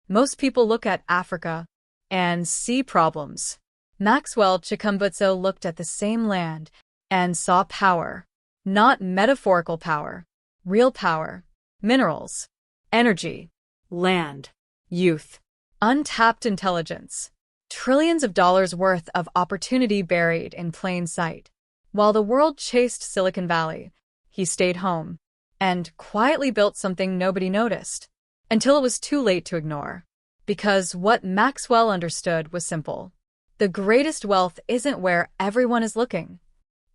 Most people look at Africa and see problems. Maxwell Chikumbutso looked at the same land and saw power. Not metaphorical power, real power, minerals, energy, land, youth, untapped intelligence, trillions of dollars worth of opportunity buried in plain sight. While the world chased Silicon Valley, he stayed home and quietly built something nobody noticed until it was too late to ignore. Because what Maxwell understood was simple. The greatest wealth isn't where everyone is looking.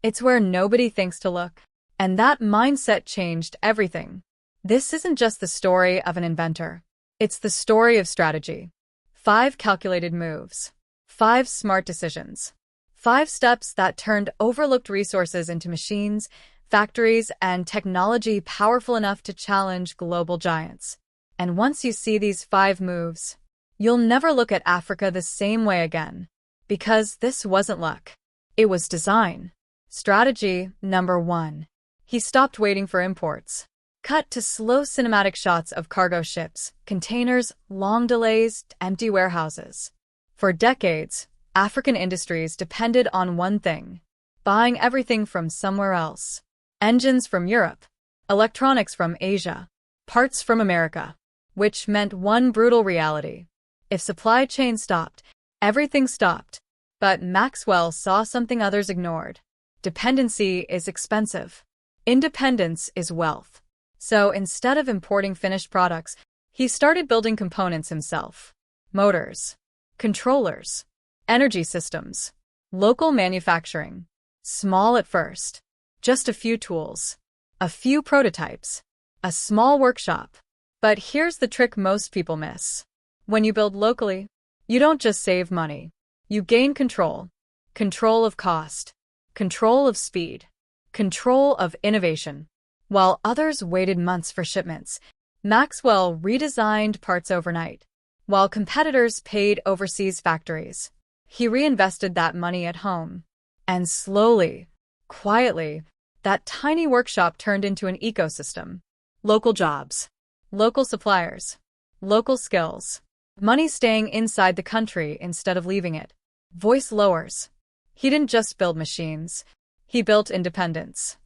It's where nobody thinks to look. And that mindset changed everything. This isn't just the story of an inventor. It's the story of strategy. 5 calculated moves. 5 smart decisions. 5 steps that turned overlooked resources into machines, factories, and technology powerful enough to challenge global giants. And once you see these 5 moves, you'll never look at Africa the same way again. Because this wasn't luck. It was design. Strategy number 1. He stopped waiting for imports. Cut to slow cinematic shots of cargo ships, containers, long delays, empty warehouses. For decades, African industries depended on one thing: buying everything from somewhere else. Engines from Europe, electronics from Asia, parts from America. Which meant one brutal reality. If supply chains stopped, everything stopped. But Maxwell saw something others ignored. Dependency is expensive. Independence is wealth. So instead of importing finished products, he started building components himself. Motors, controllers, energy systems, local manufacturing. Small at first. Just a few tools, a few prototypes, a small workshop. But here's the trick most people miss. When you build locally, you don't just save money. You gain control. Control of cost. Control of speed. Control of innovation. While others waited months for shipments, Maxwell redesigned parts overnight. While competitors paid overseas factories, he reinvested that money at home. And slowly, quietly, that tiny workshop turned into an ecosystem. Local jobs, local suppliers, local skills. Money staying inside the country instead of leaving it. Voice lowers. He didn't just build machines. He built independence.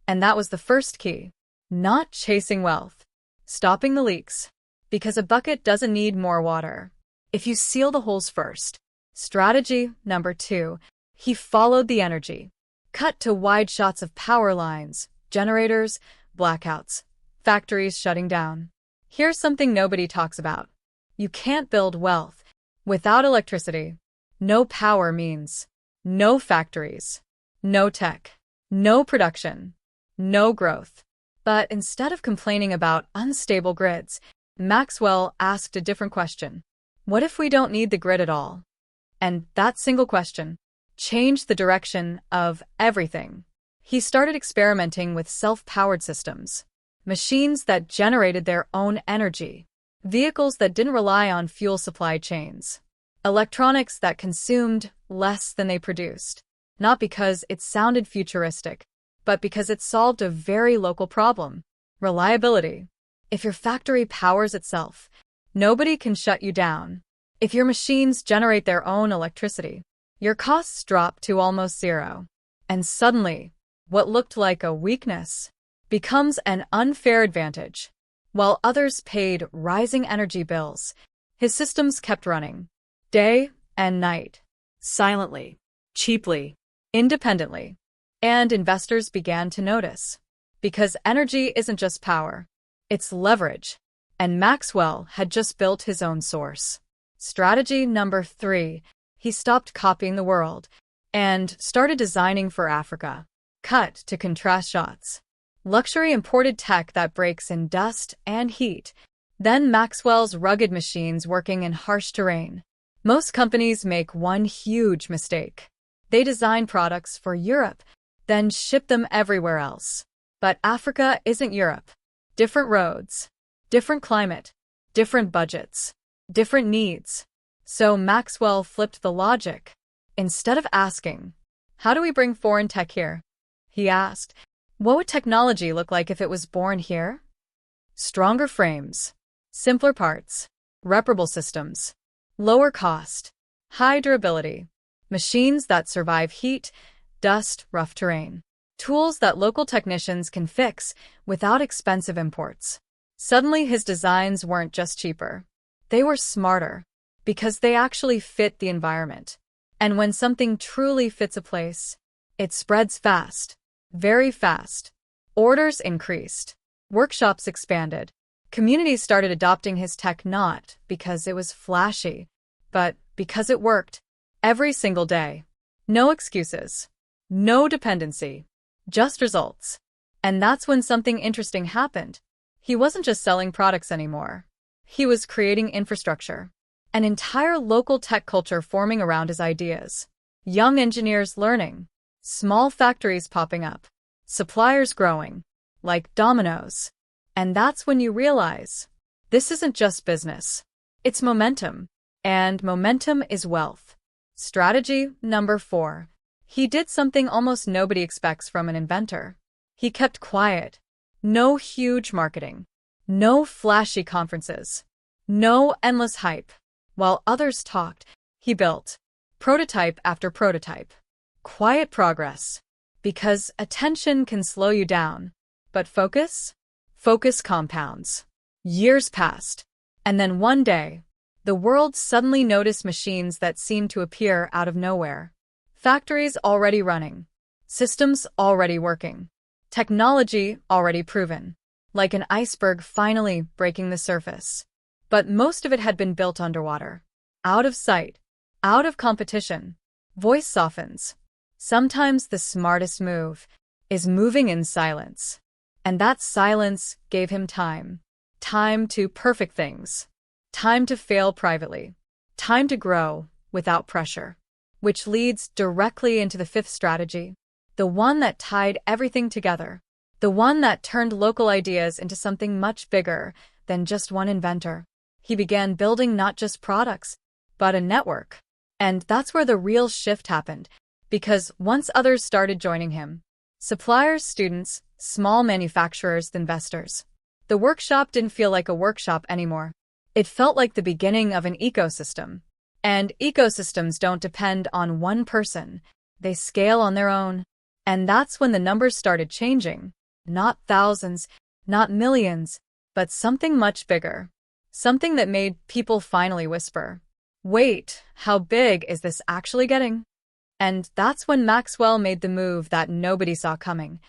And that was the first key. Not chasing wealth. Stopping the leaks. Because a bucket doesn't need more water if you seal the holes first. Strategy number 2. He followed the energy. Cut to wide shots of power lines, generators, blackouts, factories shutting down. Here's something nobody talks about. You can't build wealth without electricity. No power means no factories, no tech, no production, no growth. But instead of complaining about unstable grids, Maxwell asked a different question. What if we don't need the grid at all? And that single question changed the direction of everything. He started experimenting with self-powered systems, machines that generated their own energy, vehicles that didn't rely on fuel supply chains, electronics that consumed less than they produced, not because it sounded futuristic, but because it solved a very local problem: reliability. If your factory powers itself, nobody can shut you down. If your machines generate their own electricity, your costs drop to almost zero. And suddenly, what looked like a weakness becomes an unfair advantage. While others paid rising energy bills, his systems kept running, day and night, silently, cheaply, independently. And investors began to notice. Because energy isn't just power, it's leverage. And Maxwell had just built his own source. Strategy number 3. He stopped copying the world and started designing for Africa. Cut to contrast shots. Luxury imported tech that breaks in dust and heat. Then Maxwell's rugged machines working in harsh terrain. Most companies make one huge mistake. They design products for Europe, then ship them everywhere else. But Africa isn't Europe. Different roads, different climate, different budgets, different needs. So Maxwell flipped the logic. Instead of asking, how do we bring foreign tech here? He asked, what would technology look like if it was born here? Stronger frames, simpler parts, reparable systems, lower cost, high durability, machines that survive heat, dust, rough terrain, tools that local technicians can fix without expensive imports. Suddenly, his designs weren't just cheaper. They were smarter, because they actually fit the environment. And when something truly fits a place, it spreads fast, very fast. Orders increased, workshops expanded, communities started adopting his tech not because it was flashy, but because it worked every single day. No excuses, no dependency, just results. And that's when something interesting happened. He wasn't just selling products anymore. He was creating infrastructure, an entire local tech culture forming around his ideas. Young engineers learning, small factories popping up, suppliers growing, like dominoes. And that's when you realize, this isn't just business. It's momentum. And momentum is wealth. Strategy number 4. He did something almost nobody expects from an inventor. He kept quiet. No huge marketing. No flashy conferences. No endless hype. While others talked, he built prototype after prototype. Quiet progress. Because attention can slow you down. But focus compounds. Years passed. And then one day, the world suddenly noticed machines that seemed to appear out of nowhere. Factories already running. Systems already working. Technology already proven. Like an iceberg finally breaking the surface. But most of it had been built underwater. Out of sight. Out of competition. Voice softens. Sometimes the smartest move is moving in silence. And that silence gave him time. Time to perfect things. Time to fail privately. Time to grow without pressure. Which leads directly into the 5th strategy. The one that tied everything together. The one that turned local ideas into something much bigger than just one inventor. He began building not just products, but a network. And that's where the real shift happened. Because once others started joining him, suppliers, students, small manufacturers, investors, the workshop didn't feel like a workshop anymore. It felt like the beginning of an ecosystem. And ecosystems don't depend on one person. They scale on their own. And that's when the numbers started changing. Not thousands, not millions, but something much bigger. Something that made people finally whisper, "Wait, how big is this actually getting?" And that's when Maxwell made the move that nobody saw coming.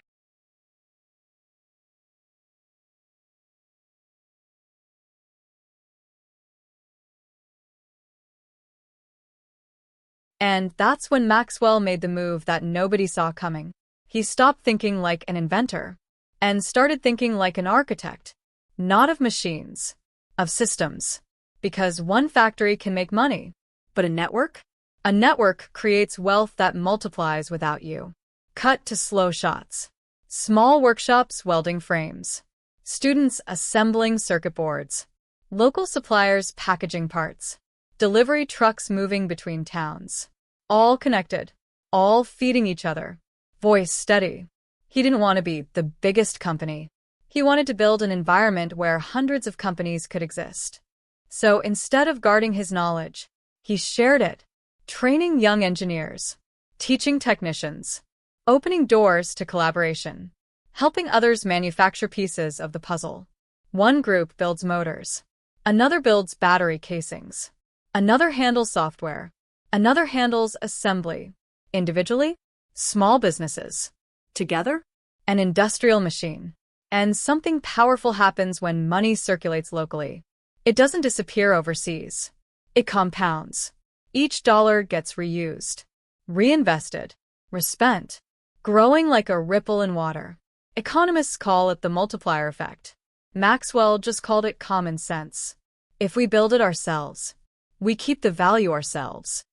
And that's when Maxwell made the move that nobody saw coming. He stopped thinking like an inventor and started thinking like an architect. Not of machines, of systems. Because one factory can make money, but a network? A network creates wealth that multiplies without you. Cut to slow shots. Small workshops welding frames. Students assembling circuit boards. Local suppliers packaging parts. Delivery trucks moving between towns. All connected. All feeding each other. Voice steady. He didn't want to be the biggest company. He wanted to build an environment where hundreds of companies could exist. So instead of guarding his knowledge, he shared it. Training young engineers, teaching technicians, opening doors to collaboration, helping others manufacture pieces of the puzzle. One group builds motors, another builds battery casings, another handles software, another handles assembly. Individually, small businesses. Together, an industrial machine. And something powerful happens when money circulates locally. It doesn't disappear overseas. It compounds. Each dollar gets reused, reinvested, respent, growing like a ripple in water. Economists call it the multiplier effect. Maxwell just called it common sense. If we build it ourselves, we keep the value ourselves.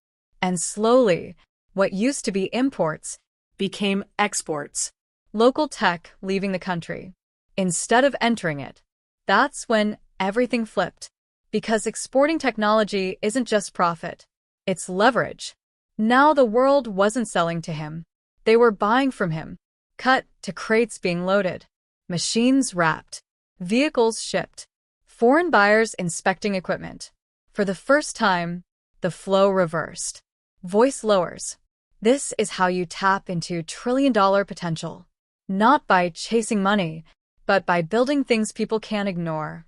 And slowly, what used to be imports became exports. Local tech leaving the country, instead of entering it. That's when everything flipped. Because exporting technology isn't just profit. It's leverage. Now the world wasn't selling to him. They were buying from him. Cut to crates being loaded. Machines wrapped. Vehicles shipped. Foreign buyers inspecting equipment. For the first time, the flow reversed. Voice lowers. This is how you tap into trillion-dollar potential. Not by chasing money, but by building things people can't ignore.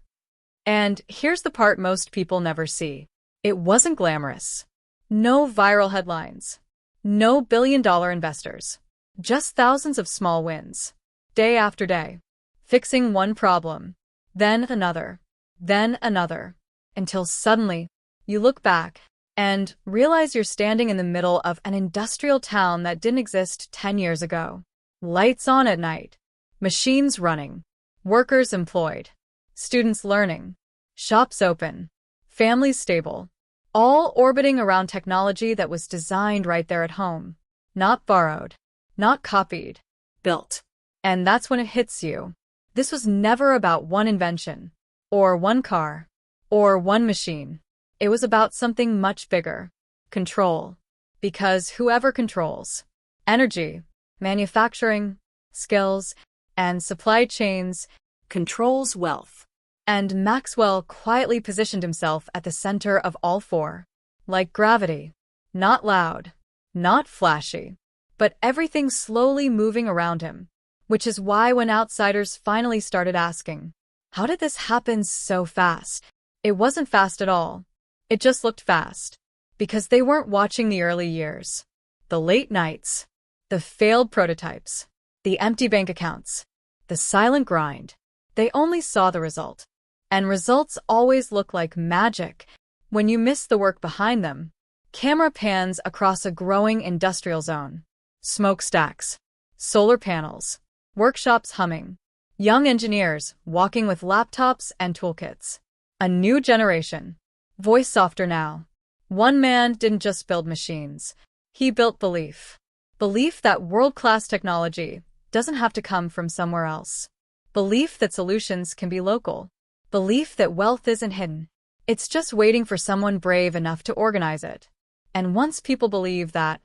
And here's the part most people never see. It wasn't glamorous. No viral headlines. No billion-dollar investors. Just thousands of small wins. Day after day. Fixing one problem. Then another. Then another. Until suddenly, you look back and realize you're standing in the middle of an industrial town that didn't exist 10 years ago. Lights on at night. Machines running. Workers employed. Students learning. Shops open. Families stable. All orbiting around technology that was designed right there at home. Not borrowed. Not copied. Built. And that's when it hits you. This was never about one invention, or one car, or one machine. It was about something much bigger. Control. Because whoever controls energy, manufacturing, skills, and supply chains controls wealth. And Maxwell quietly positioned himself at the center of all four. Like gravity. Not loud. Not flashy. But everything slowly moving around him. Which is why when outsiders finally started asking, how did this happen so fast? It wasn't fast at all. It just looked fast. Because they weren't watching the early years. The late nights. The failed prototypes. The empty bank accounts. The silent grind. They only saw the result. And results always look like magic when you miss the work behind them. Camera pans across a growing industrial zone. Smokestacks. Solar panels. Workshops humming. Young engineers walking with laptops and toolkits. A new generation. Voice softer now. One man didn't just build machines. He built belief. Belief that world-class technology doesn't have to come from somewhere else. Belief that solutions can be local. Belief that wealth isn't hidden. It's just waiting for someone brave enough to organize it. And once people believe that,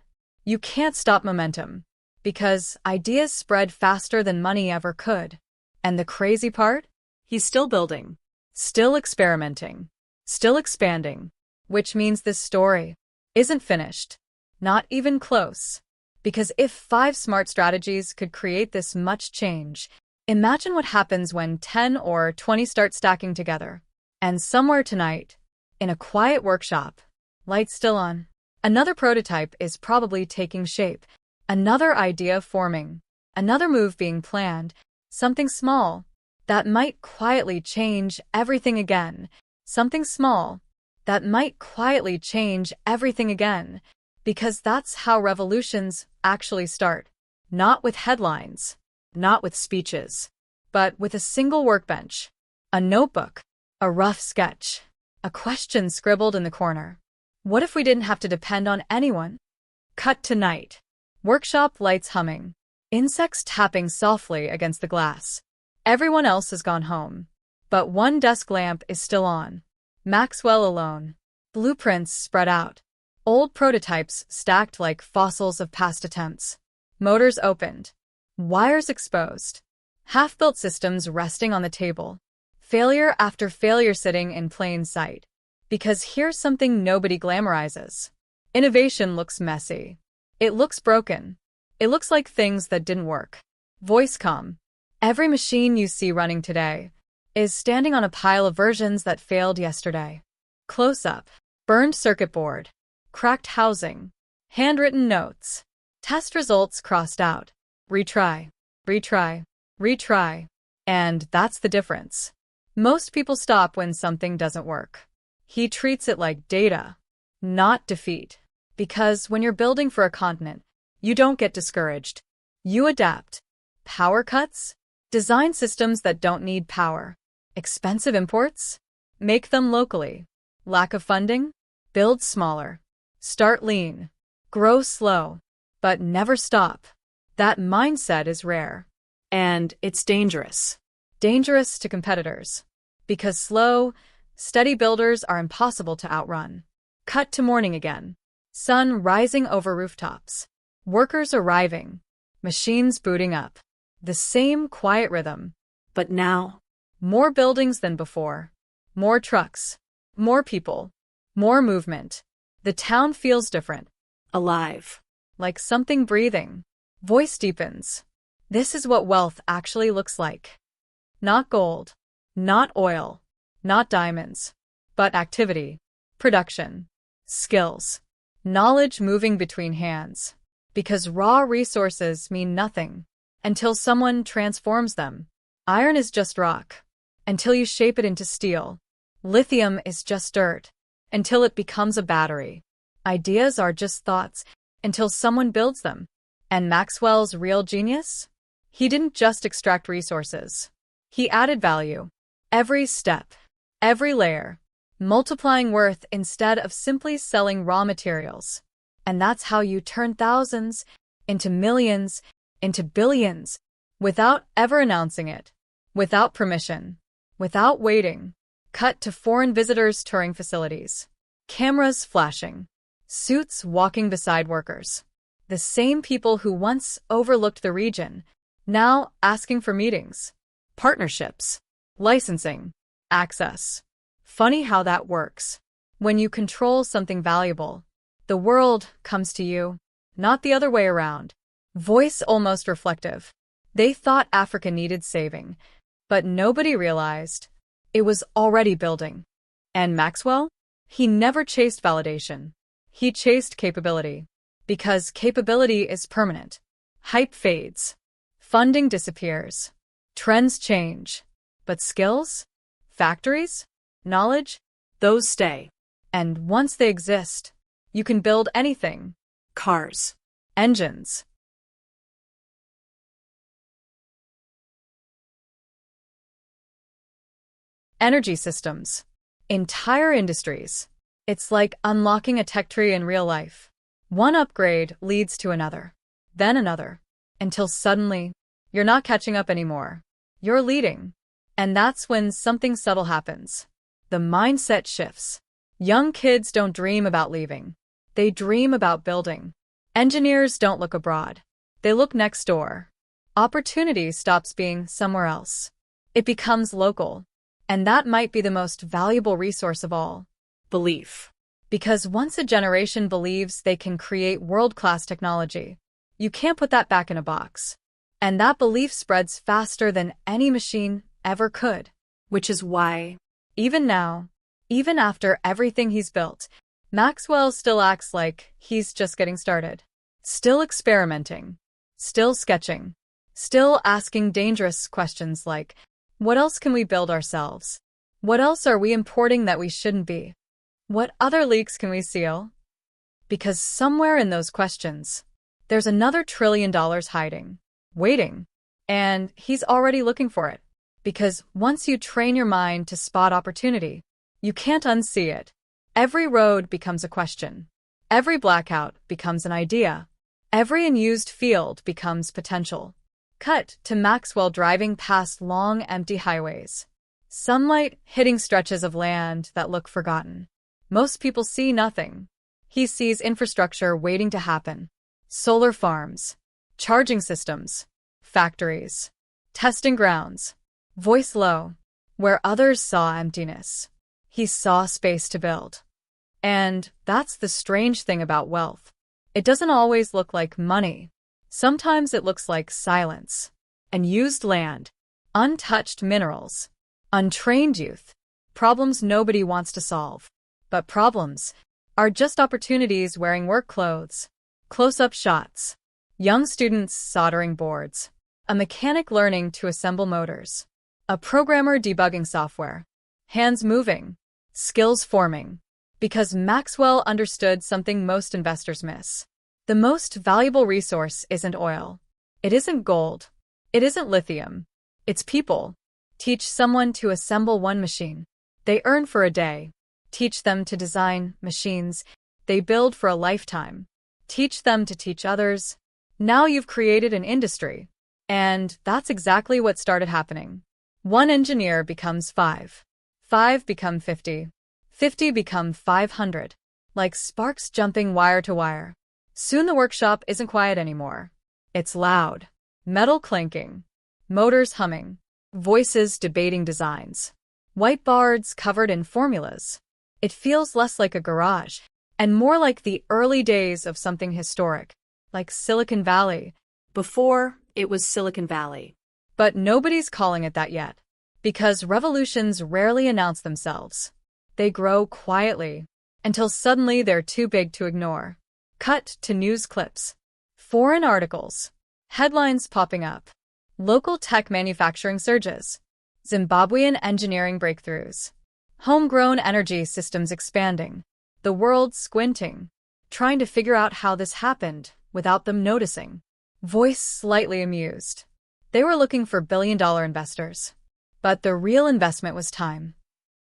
you can't stop momentum. Because ideas spread faster than money ever could. And the crazy part? He's still building. Still experimenting. Still expanding. Which means this story isn't finished. Not even close. Because if 5 smart strategies could create this much change, imagine what happens when 10 or 20 start stacking together. And somewhere tonight, in a quiet workshop, lights still on, another prototype is probably taking shape. Another idea forming, another move being planned, something small that might quietly change everything again, something small that might quietly change everything again, because that's how revolutions actually start. Not with headlines, not with speeches, but with a single workbench, a notebook, a rough sketch, a question scribbled in the corner. What if we didn't have to depend on anyone? Cut to night. Workshop lights humming. Insects tapping softly against the glass. Everyone else has gone home. But one desk lamp is still on. Maxwell alone. Blueprints spread out. Old prototypes stacked like fossils of past attempts. Motors opened. Wires exposed. Half-built systems resting on the table. Failure after failure sitting in plain sight. Because here's something nobody glamorizes. Innovation looks messy. It looks broken. It looks like things that didn't work. Voice comm. Every machine you see running today is standing on a pile of versions that failed yesterday. Close up. Burned circuit board. Cracked housing. Handwritten notes. Test results crossed out. Retry. Retry. Retry. And that's the difference. Most people stop when something doesn't work. He treats it like data, not defeat. Because when you're building for a continent, you don't get discouraged. You adapt. Power cuts? Design systems that don't need power. Expensive imports? Make them locally. Lack of funding? Build smaller. Start lean. Grow slow. But never stop. That mindset is rare. And it's dangerous. Dangerous to competitors. Because slow, steady builders are impossible to outrun. Cut to morning again. Sun rising over rooftops. Workers arriving. Machines booting up. The same quiet rhythm. But now, more buildings than before. More trucks. More people. More movement. The town feels different. Alive. Like something breathing. Voice deepens. This is what wealth actually looks like. Not gold. Not oil. Not diamonds. But activity. Production. Skills. Knowledge moving between hands. Because raw resources mean nothing until someone transforms them. Iron is just rock until you shape it into steel. Lithium is just dirt until it becomes a battery. Ideas are just thoughts until someone builds them. And Maxwell's real genius? He didn't just extract resources. He added value. Every step, every layer, multiplying worth instead of simply selling raw materials. And that's how you turn thousands into millions, into billions, without ever announcing it, without permission, without waiting. Cut to foreign visitors touring facilities. Cameras flashing. Suits walking beside workers. The same people who once overlooked the region, now asking for meetings, partnerships, licensing, access. Funny how that works. When you control something valuable, the world comes to you, not the other way around. Voice almost reflective. They thought Africa needed saving, but nobody realized it was already building. And Maxwell? He never chased validation. He chased capability. Because capability is permanent. Hype fades. Funding disappears. Trends change. But skills? Factories? Knowledge? Those stay. And once they exist, you can build anything. Cars. Engines. Energy systems. Entire industries. It's like unlocking a tech tree in real life. One upgrade leads to another, then another, until suddenly, you're not catching up anymore. You're leading. And that's when something subtle happens. The mindset shifts. Young kids don't dream about leaving. They dream about building. Engineers don't look abroad. They look next door. Opportunity stops being somewhere else. It becomes local. And that might be the most valuable resource of all. Belief. Because once a generation believes they can create world-class technology, you can't put that back in a box. And that belief spreads faster than any machine ever could. Which is why, even now, even after everything he's built, Maxwell still acts like he's just getting started. Still experimenting. Still sketching. Still asking dangerous questions like, what else can we build ourselves? What else are we importing that we shouldn't be? What other leaks can we seal? Because somewhere in those questions, there's another $1 trillion hiding, waiting, and he's already looking for it. Because once you train your mind to spot opportunity, you can't unsee it. Every road becomes a question. Every blackout becomes an idea. Every unused field becomes potential. Cut to Maxwell driving past long, empty highways. Sunlight hitting stretches of land that look forgotten. Most people see nothing. He sees infrastructure waiting to happen. Solar farms, charging systems, factories, testing grounds. Voice low. Where others saw emptiness, he saw space to build. And that's the strange thing about wealth. It doesn't always look like money. Sometimes it looks like silence. Unused land, untouched minerals, untrained youth, problems nobody wants to solve. But problems are just opportunities wearing work clothes, close-up shots, young students soldering boards, a mechanic learning to assemble motors, a programmer debugging software, hands moving, skills forming. Because Maxwell understood something most investors miss. The most valuable resource isn't oil. It isn't gold. It isn't lithium. It's people. Teach someone to assemble one machine. They earn for a day. Teach them to design machines. They build for a lifetime. Teach them to teach others. Now you've created an industry. And that's exactly what started happening. One engineer becomes 5. 5 become 50. 50 become 500. Like sparks jumping wire to wire. Soon the workshop isn't quiet anymore. It's loud. Metal clanking. Motors humming. Voices debating designs. Whiteboards covered in formulas. It feels less like a garage and more like the early days of something historic, like Silicon Valley. Before it was Silicon Valley. But nobody's calling it that yet, because revolutions rarely announce themselves. They grow quietly, until suddenly they're too big to ignore. Cut to news clips. Foreign articles. Headlines popping up. Local tech manufacturing surges. Zimbabwean engineering breakthroughs. Homegrown energy systems expanding. The world squinting, trying to figure out how this happened without them noticing. Voice slightly amused. They were looking for billion-dollar investors. But the real investment was time.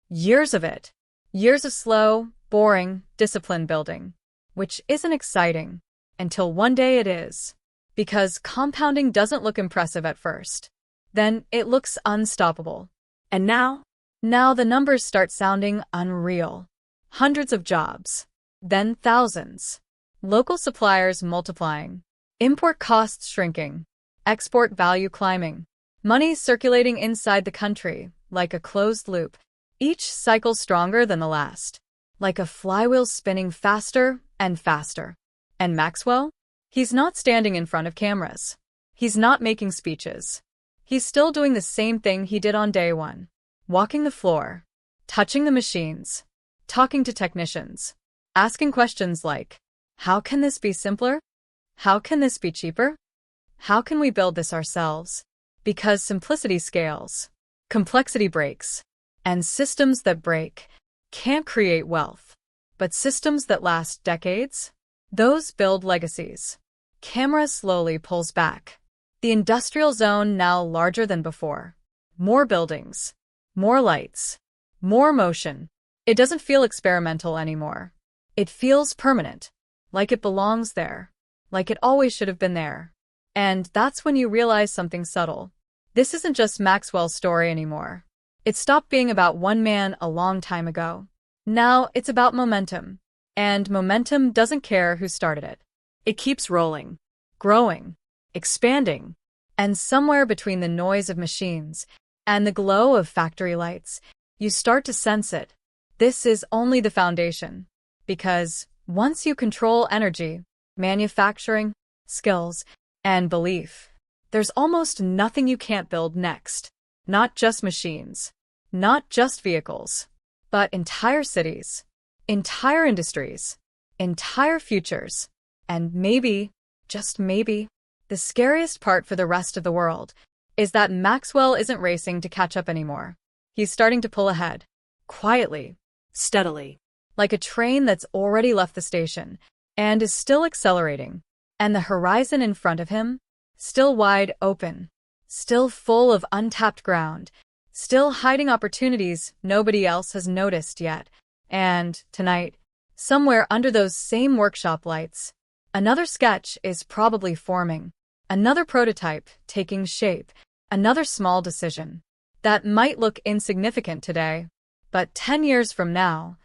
Years of it. Years of slow, boring, discipline building. Which isn't exciting, until one day it is. Because compounding doesn't look impressive at first. Then it looks unstoppable. And now? Now the numbers start sounding unreal. Hundreds of jobs. Then thousands. Local suppliers multiplying. Import costs shrinking. Export value climbing. Money circulating inside the country, like a closed loop. Each cycle stronger than the last. Like a flywheel spinning faster and faster. And Maxwell? He's not standing in front of cameras. He's not making speeches. He's still doing the same thing he did on day one. Walking the floor. Touching the machines. Talking to technicians. Asking questions like, how can this be simpler? How can this be cheaper? How can we build this ourselves? Because simplicity scales. Complexity breaks. And systems that break can't create wealth. But systems that last decades? Those build legacies. Camera slowly pulls back. The industrial zone now larger than before. More buildings. More lights. More motion. It doesn't feel experimental anymore. It feels permanent. Like it belongs there. Like it always should have been there. And that's when you realize something subtle. This isn't just Maxwell's story anymore. It stopped being about one man a long time ago. Now it's about momentum. And momentum doesn't care who started it. It keeps rolling. Growing. Expanding. And somewhere between the noise of machines and the glow of factory lights, you start to sense it. This is only the foundation. Because once you control energy, manufacturing, skills, and belief, there's almost nothing you can't build next. Not just machines. Not just vehicles. But entire cities. Entire industries. Entire futures. And maybe, just maybe, the scariest part for the rest of the world is that Maxwell isn't racing to catch up anymore. He's starting to pull ahead. Quietly. Steadily. Like a train that's already left the station and is still accelerating. And the horizon in front of him? Still wide open. Still full of untapped ground. Still hiding opportunities nobody else has noticed yet. And, tonight, somewhere under those same workshop lights, another sketch is probably forming. Another prototype taking shape. Another small decision that might look insignificant today, but 10 years from now,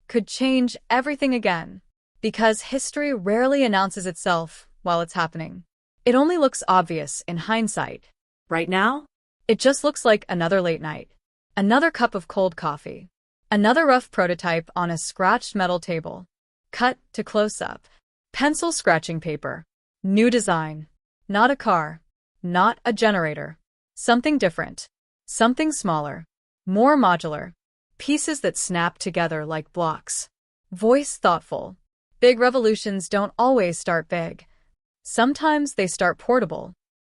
could change everything again. Because history rarely announces itself while it's happening. It only looks obvious in hindsight. Right now? It just looks like another late night. Another cup of cold coffee. Another rough prototype on a scratched metal table. Cut to close-up. Pencil scratching paper. New design. Not a car. Not a generator. Something different. Something smaller. More modular. Pieces that snap together like blocks. Voice thoughtful. Big revolutions don't always start big. Sometimes they start portable.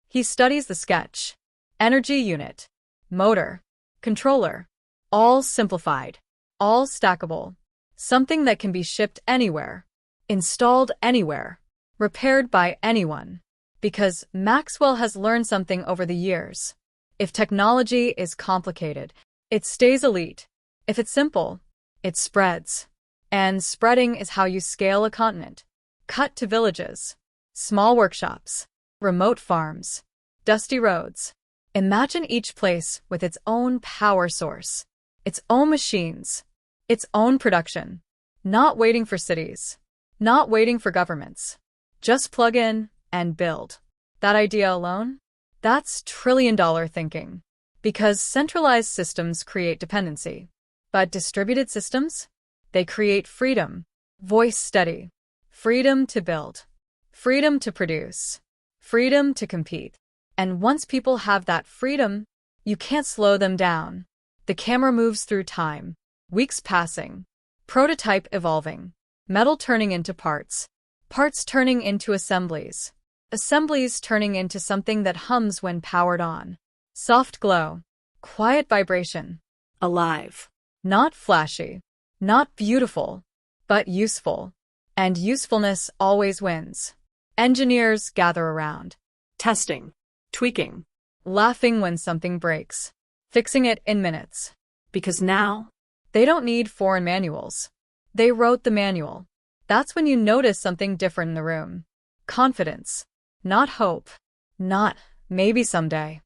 He studies the sketch. Energy unit. Motor. Controller. All simplified. All stackable. Something that can be shipped anywhere. Installed anywhere. Repaired by anyone. Because Maxwell has learned something over the years. If technology is complicated, it stays elite. If it's simple, it spreads. And spreading is how you scale a continent. Cut to villages. Small workshops. Remote farms. Dusty roads. Imagine each place with its own power source. Its own machines. Its own production. Not waiting for cities. Not waiting for governments. Just plug in, and build. That idea alone? That's trillion-dollar thinking. Because centralized systems create dependency. But distributed systems? They create freedom. Voice steady. Freedom to build. Freedom to produce. Freedom to compete. And once people have that freedom, you can't slow them down. The camera moves through time. Weeks passing. Prototype evolving. Metal turning into parts. Parts turning into assemblies. Assemblies turning into something that hums when powered on. Soft glow. Quiet vibration. Alive. Not flashy. Not beautiful. But useful. And usefulness always wins. Engineers gather around. Testing. Tweaking. Laughing when something breaks. Fixing it in minutes. Because now, They don't need foreign manuals. They wrote the manual. That's when you notice something different in the room. Confidence. Not hope. Not maybe someday.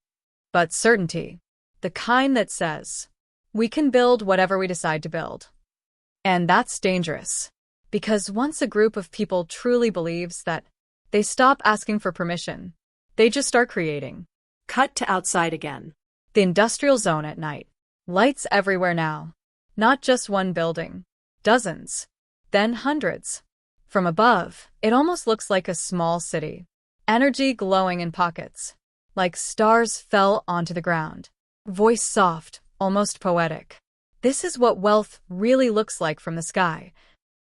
But certainty. The kind that says, we can build whatever we decide to build. And that's dangerous. Because once a group of people truly believes that, they stop asking for permission. They just start creating. cut to outside again. The industrial zone at night. Lights everywhere now. Not just one building. Dozens. Then hundreds. From above, it almost looks like a small city. Energy glowing in pockets. Like stars fell onto the ground. Voice soft, almost poetic. This is what wealth really looks like from the sky.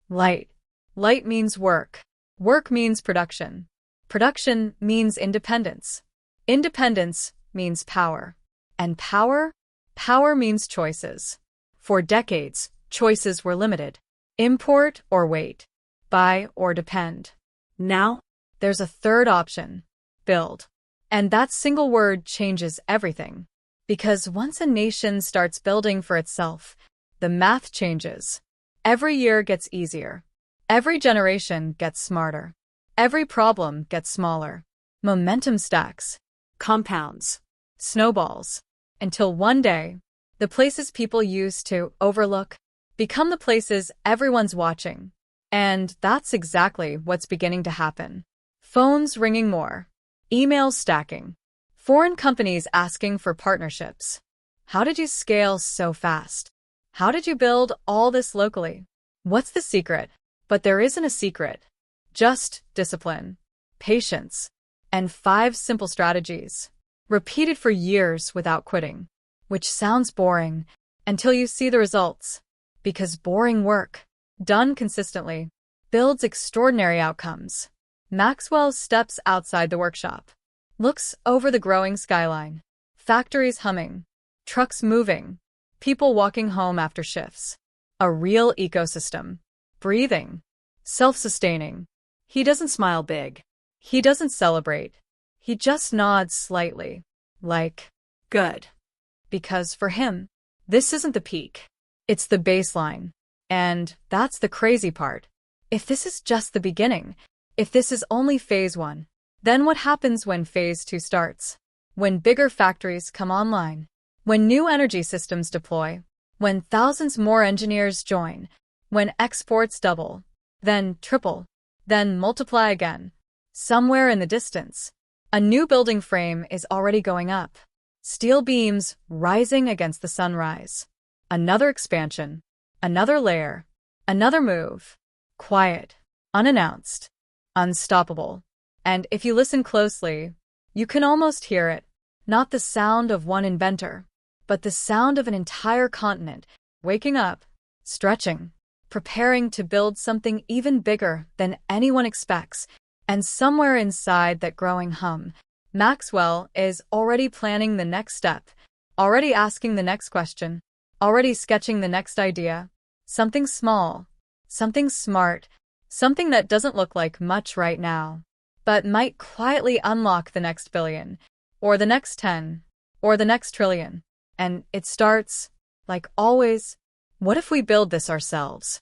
Light. Light means work. Work means production. Production means independence. Independence means power. And power? Power means choices. For decades, choices were limited. Import or wait. Buy or depend. Now, There's a third option. Build. And that single word changes everything. Because once a nation starts building for itself, the math changes. Every year gets easier. Every generation gets smarter. Every problem gets smaller. Momentum stacks. compounds. Snowballs. Until one day, the places people used to overlook become the places everyone's watching. And that's exactly what's beginning to happen. Phones ringing more. Emails stacking. Foreign companies asking for partnerships. How did you scale so fast? How did you build all this locally? What's the secret? But there isn't a secret. Just discipline, patience, and 5 simple strategies, repeated for years without quitting. Which sounds boring until you see the results. Because boring work, done consistently, builds extraordinary outcomes. Maxwell steps outside the workshop, looks over the growing skyline, factories humming, trucks moving, people walking home after shifts. A real ecosystem, breathing, self-sustaining. He doesn't smile big. He doesn't celebrate. He just nods slightly, like, Good. because for him, this isn't the peak. It's the baseline. And that's the crazy part. If this is just the beginning, if this is only phase 1, then what happens when phase 2 starts? When bigger factories come online, when new energy systems deploy, when thousands more engineers join, when exports double, then triple, then multiply again. Somewhere in the distance, a new building frame is already going up. Steel beams rising against the sunrise. Another expansion, another layer, another move. Quiet, unannounced, unstoppable. And if you listen closely, you can almost hear it. Not the sound of one inventor, but the sound of an entire continent waking up, stretching, preparing to build something even bigger than anyone expects. And somewhere inside that growing hum, Maxwell is already planning the next step, already asking the next question, already sketching the next idea. Something small, something smart, something that doesn't look like much right now, but might quietly unlock the next billion, or the next 10, or the next trillion. And it starts, like always, what if we build this ourselves?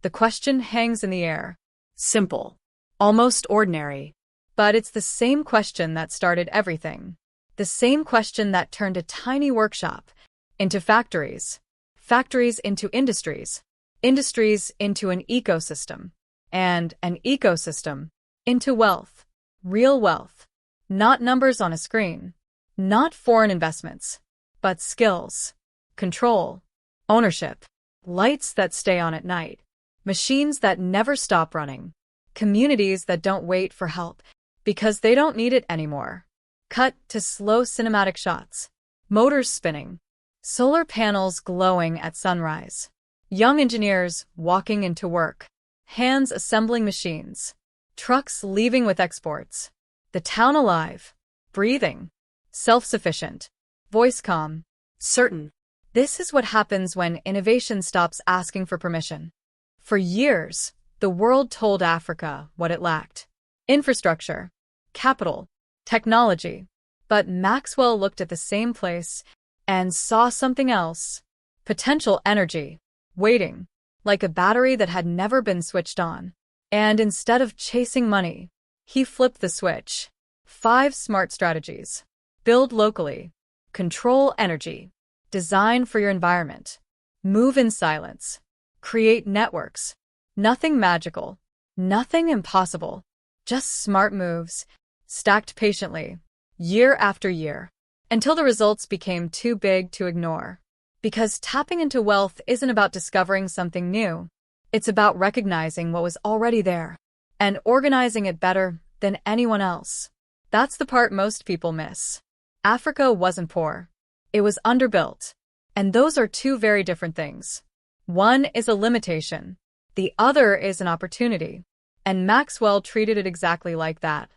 The question hangs in the air. Simple. Almost ordinary. But it's the same question that started everything. The same question that turned a tiny workshop into factories, factories into industries, industries into an ecosystem, and an ecosystem into wealth. Real wealth. Not numbers on a screen. Not foreign investments. But skills. Control. Ownership. Lights that stay on at night. Machines that never stop running. Communities that don't wait for help because they don't need it anymore. Cut to slow cinematic shots. Motors spinning. Solar panels glowing at sunrise. Young engineers walking into work. Hands assembling machines. Trucks leaving with exports. The town alive. Breathing. Self-sufficient. Voice calm. Certain. This is what happens when innovation stops asking for permission. For years, the world told Africa what it lacked. Infrastructure. Capital. Technology. But Maxwell looked at the same place and saw something else. Potential energy. Waiting. Like a battery that had never been switched on. And instead of chasing money, he flipped the switch. 5 smart strategies. Build locally. Control energy. Design for your environment. Move in silence. Create networks. Nothing magical. Nothing impossible. Just smart moves, stacked patiently, year after year, until the results became too big to ignore. Because tapping into wealth isn't about discovering something new. It's about recognizing what was already there and organizing it better than anyone else. That's the part most people miss. Africa wasn't poor. It was underbuilt. And those are 2 very different things. One is a limitation. The other is an opportunity. And Maxwell treated it exactly like that.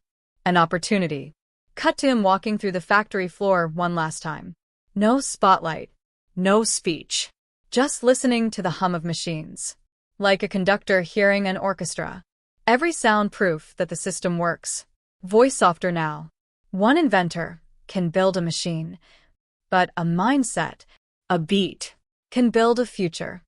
An opportunity. Cut to him walking through the factory floor one last time. No spotlight. No speech. Just listening to the hum of machines. Like a conductor hearing an orchestra. Every sound proof that the system works. Voice softer now. One inventor can build a machine, but a mindset, a beat, can build a future.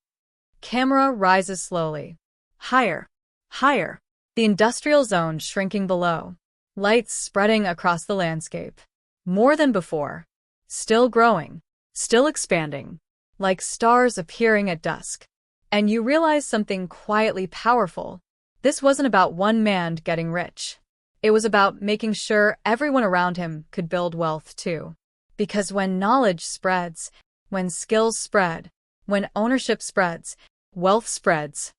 Camera rises slowly. Higher. Higher. The industrial zone shrinking below. Lights spreading across the landscape. More than before. Still growing. Still expanding. Like stars appearing at dusk. And you realize something quietly powerful. This wasn't about one man getting rich. It was about making sure everyone around him could build wealth too. Because when knowledge spreads, when skills spread, when ownership spreads, wealth spreads.